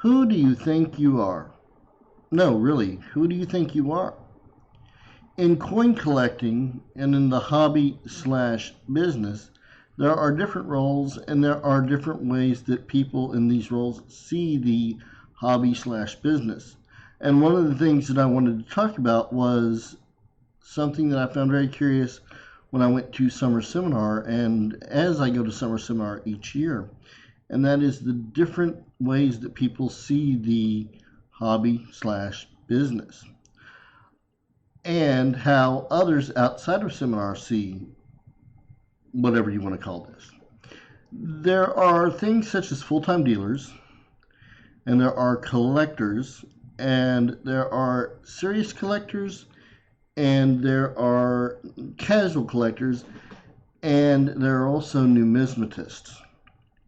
Who do you think you are? No, really, who do you think you are? In coin collecting and in the hobby slash business, there are different roles and there are different ways that people in these roles see the hobby slash business. And one of the things that I wanted to talk about was something that I found very curious when I went to summer seminar, and as I go to summer seminar each year, and that is the different ways that people see the hobby slash business and how others outside of seminar see whatever you want to call this. There are things such as full-time dealers, and there are collectors, and there are serious collectors, and there are casual collectors, and there are also numismatists.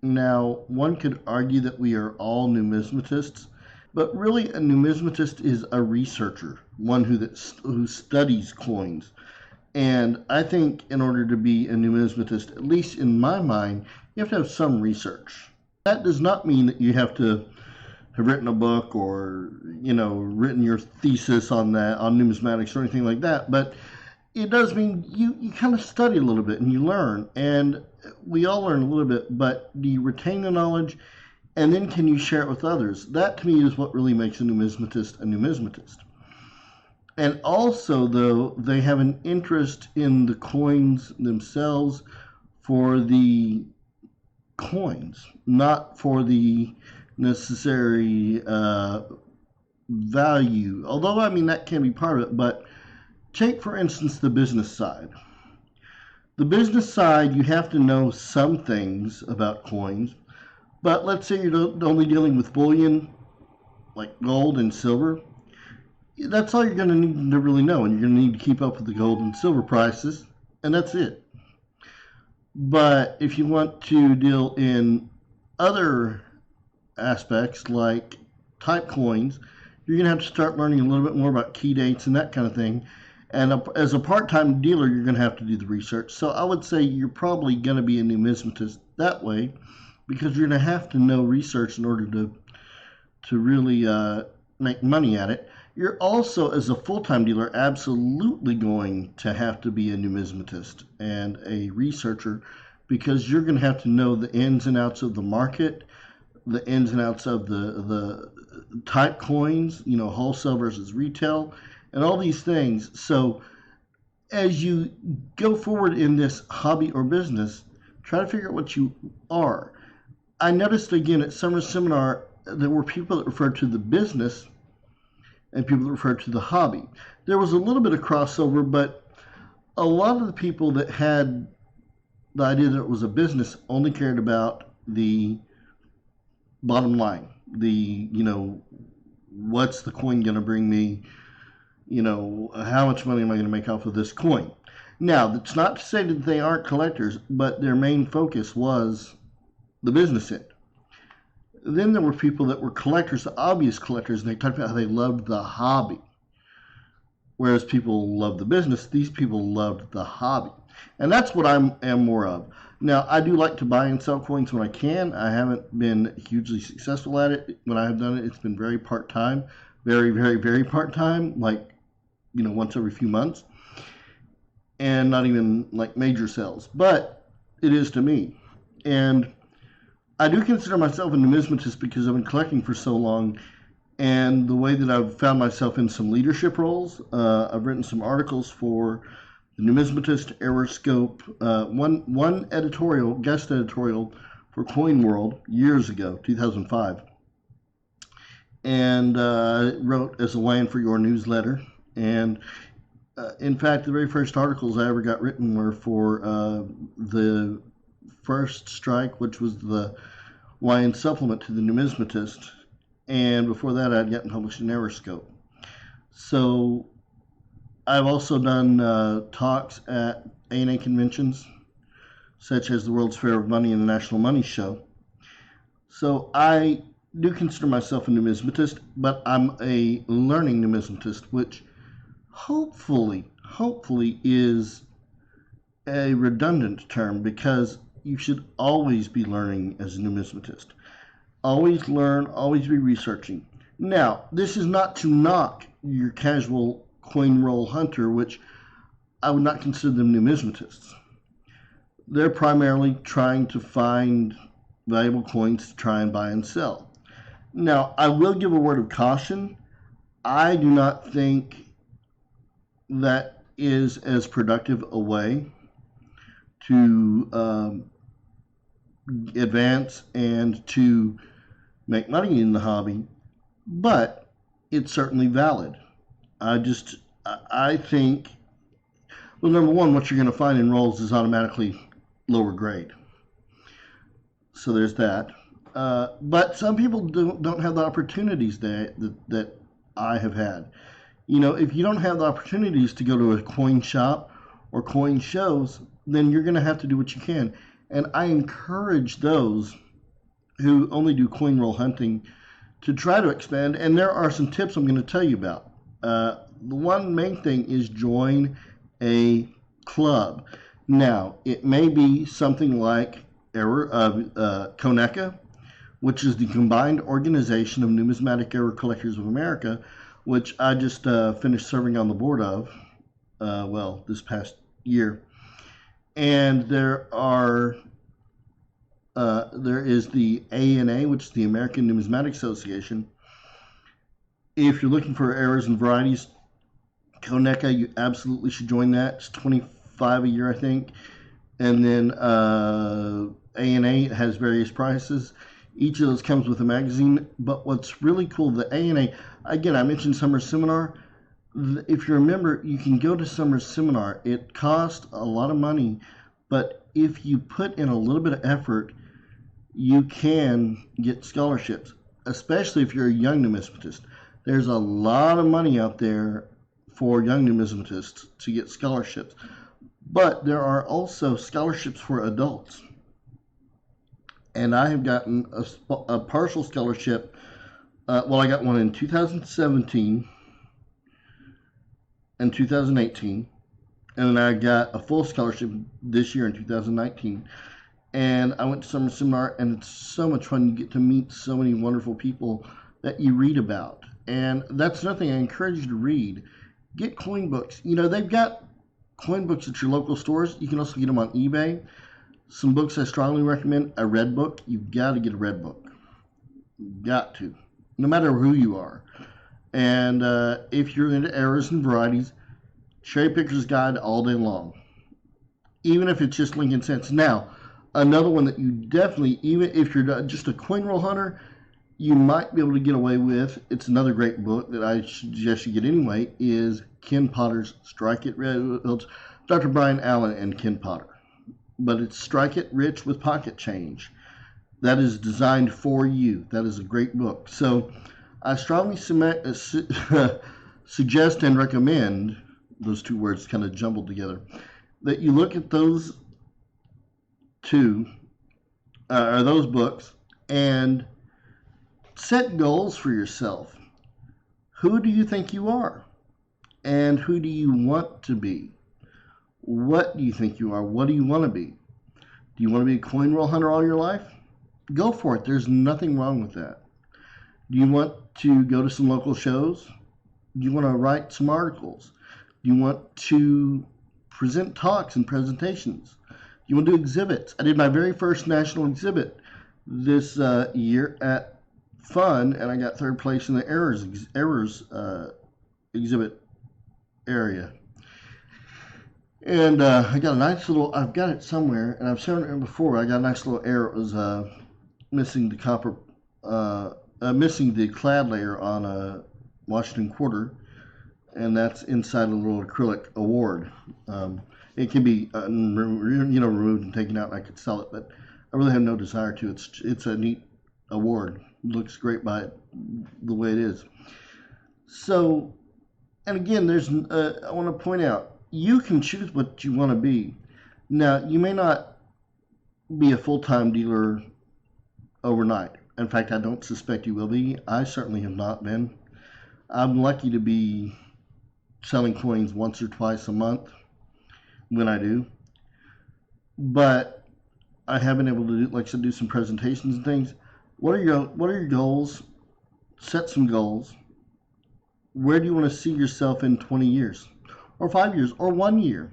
Now, one could argue that we are all numismatists, but really a numismatist is a researcher, one who studies coins. And I think in order to be a numismatist, at least in my mind, you have to have some research. That does not mean that you have to have written a book or, written your thesis on that, on numismatics or anything like that, but it does mean you kind of study a little bit and you learn. And we all learn a little bit, but do you retain the knowledge? And then can you share it with others? That to me is what really makes a numismatist a numismatist. And also, though, they have an interest in the coins themselves for the coins, not for the necessary value. Although, I mean, that can be part of it. But take, for instance, the business side. The business side, you have to know some things about coins. But let's say you're only dealing with bullion, like gold and silver. That's all you're going to need to really know, and you're going to need to keep up with the gold and silver prices, and that's it. But if you want to deal in other aspects like type coins, you're going to have to start learning a little bit more about key dates and that kind of thing. And as a part-time dealer, you're going to have to do the research. So I would say you're probably going to be a numismatist that way, because you're going to have to know research in order to really make money at it. You're also, as a full-time dealer, absolutely going to have to be a numismatist and a researcher, because you're going to have to know the ins and outs of the market, the ins and outs of the type coins, wholesale versus retail, and all these things. So as you go forward in this hobby or business, try to figure out what you are. I noticed again at summer seminar, there were people that referred to the business and people that referred to the hobby. There was a little bit of crossover, but a lot of the people that had the idea that it was a business only cared about the bottom line. What's the coin going to bring me? How much money am I going to make off of this coin? Now, that's not to say that they aren't collectors, but their main focus was the business end. Then there were people that were collectors, the obvious collectors, and they talked about how they loved the hobby. Whereas people loved the business, these people loved the hobby. And that's what I am more of. Now, I do like to buy and sell coins when I can. I haven't been hugely successful at it. When I have done it, it's been very part-time, very, very, very part-time, like, once every few months. And not even like major sales. But it is to me. And I do consider myself a numismatist because I've been collecting for so long, and the way that I've found myself in some leadership roles. I've written some articles for the Numismatist, Aeroscope, one editorial, guest editorial for Coin World years ago, 2005, and wrote as a line for your newsletter. And in fact, the very first articles I ever got written were for the First Strike, which was the Lion supplement to the Numismatist, and before that I'd gotten published in Aeroscope. So I've also done talks at ANA conventions, such as the World's Fair of Money and the National Money Show. So I do consider myself a numismatist, but I'm a learning numismatist, which hopefully is a redundant term, because you should always be learning as a numismatist. Always learn, always be researching. Now, this is not to knock your casual coin roll hunter, which I would not consider them numismatists. They're primarily trying to find valuable coins to try and buy and sell. Now, I will give a word of caution. I do not think that is as productive a way to advance and to make money in the hobby, but it's certainly valid. I think, well, number one, what you're going to find in rolls is automatically lower grade. So there's that. But some people don't have the opportunities that I have had. You know, if you don't have the opportunities to go to a coin shop or coin shows, then you're going to have to do what you can. And I encourage those who only do coin roll hunting to try to expand. And there are some tips I'm going to tell you about. The one main thing is join a club. Now, it may be something like CONECA, which is the Combined Organization of Numismatic Error Collectors of America, which I just finished serving on the board of, this past year. And there is the ANA, which is the American Numismatic Association. If you're looking for errors and varieties, CONECA, you absolutely should join that. It's $25 a year, I think. And then ANA has various prices. Each of those comes with a magazine. But what's really cool, the ANA, again, I mentioned Summer Seminar. If you remember, you can go to Summer Seminar. It costs a lot of money, but if you put in a little bit of effort, you can get scholarships, especially if you're a young numismatist. There's a lot of money out there for young numismatists to get scholarships, but there are also scholarships for adults. And I have gotten a partial scholarship. I got one in 2017 and 2018, and then I got a full scholarship this year in 2019. And I went to Summer Seminar, and it's so much fun. You get to meet so many wonderful people that you read about. And that's another thing I encourage you to read. Get coin books. You know, they've got coin books at your local stores. You can also get them on eBay. Some books I strongly recommend. A red book. You've got to get a red book. Got to. No matter who you are. And if you're into errors and varieties, Cherry Picker's Guide all day long. Even if it's just Lincoln Cents. Now, another one that you definitely, even if you're just a coin roll hunter, you might be able to get away with. It's another great book that I suggest you get anyway, is Ken Potter's Strike It Rich. It's Dr. Brian Allen and Ken Potter. But it's Strike It Rich with Pocket Change. That is designed for you. That is a great book. So I strongly suggest and recommend, those two words kind of jumbled together, that you look at those those books and set goals for yourself. Who do you think you are? And who do you want to be? What do you think you are? What do you want to be? Do you want to be a coin roll hunter all your life? Go for it. There's nothing wrong with that. Do you want to go to some local shows? Do you want to write some articles? Do you want to present talks and presentations? Do you want to do exhibits? I did my very first national exhibit this year at Fun, and I got third place in the errors exhibit area. And I got a nice little, I've got it somewhere, and I've shown it before. I got a nice little error. It was missing the missing the clad layer on a Washington quarter, and that's inside a little acrylic award. It can be removed and taken out, and I could sell it, but I really have no desire to. It's a neat award. It looks great by the way it is. So, and again, I want to point out, you can choose what you want to be. Now, you may not be a full-time dealer overnight. In fact, I don't suspect you will be. I certainly have not been. I'm lucky to be selling coins once or twice a month when I do. But I have been able to do some presentations and things. What are your goals? Set some goals. Where do you want to see yourself in 20 years or 5 years or 1 year?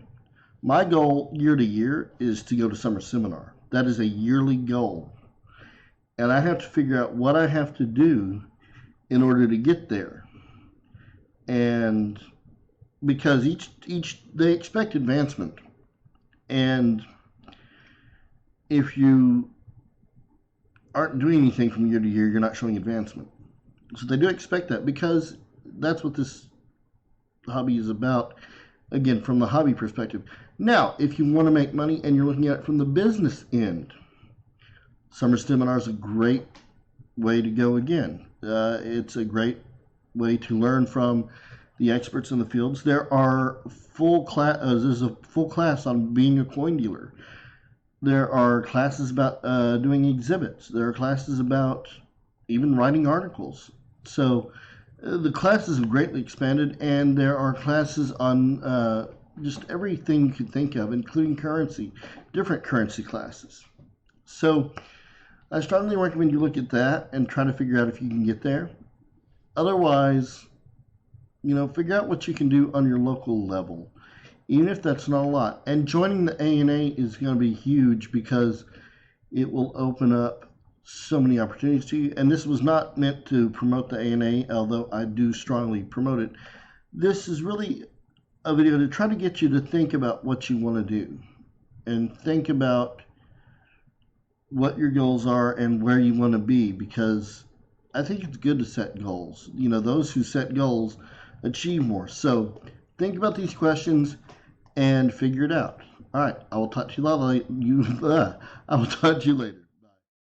My goal year to year is to go to summer seminar. That is a yearly goal. And I have to figure out what I have to do in order to get there. And because each they expect advancement. And if you aren't doing anything from year to year, you're not showing advancement. So they do expect that because that's what this hobby is about. Again, from the hobby perspective. Now, if you want to make money and you're looking at it from the business end, summer seminar is a great way to go again. It's a great way to learn from the experts in the fields. There's a full class on being a coin dealer. There are classes about doing exhibits. There are classes about even writing articles. So the classes have greatly expanded, and there are classes on just everything you could think of, including currency, different currency classes. So I strongly recommend you look at that and try to figure out if you can get there. Otherwise, figure out what you can do on your local level, even if that's not a lot. And joining the ANA is going to be huge because it will open up so many opportunities to you. And this was not meant to promote the ANA, although I do strongly promote it. This is really a video to try to get you to think about what you want to do and think about what your goals are and where you want to be, because I think it's good to set goals. Those who set goals achieve more. So think about these questions and figure it out. All right, I will talk to you later.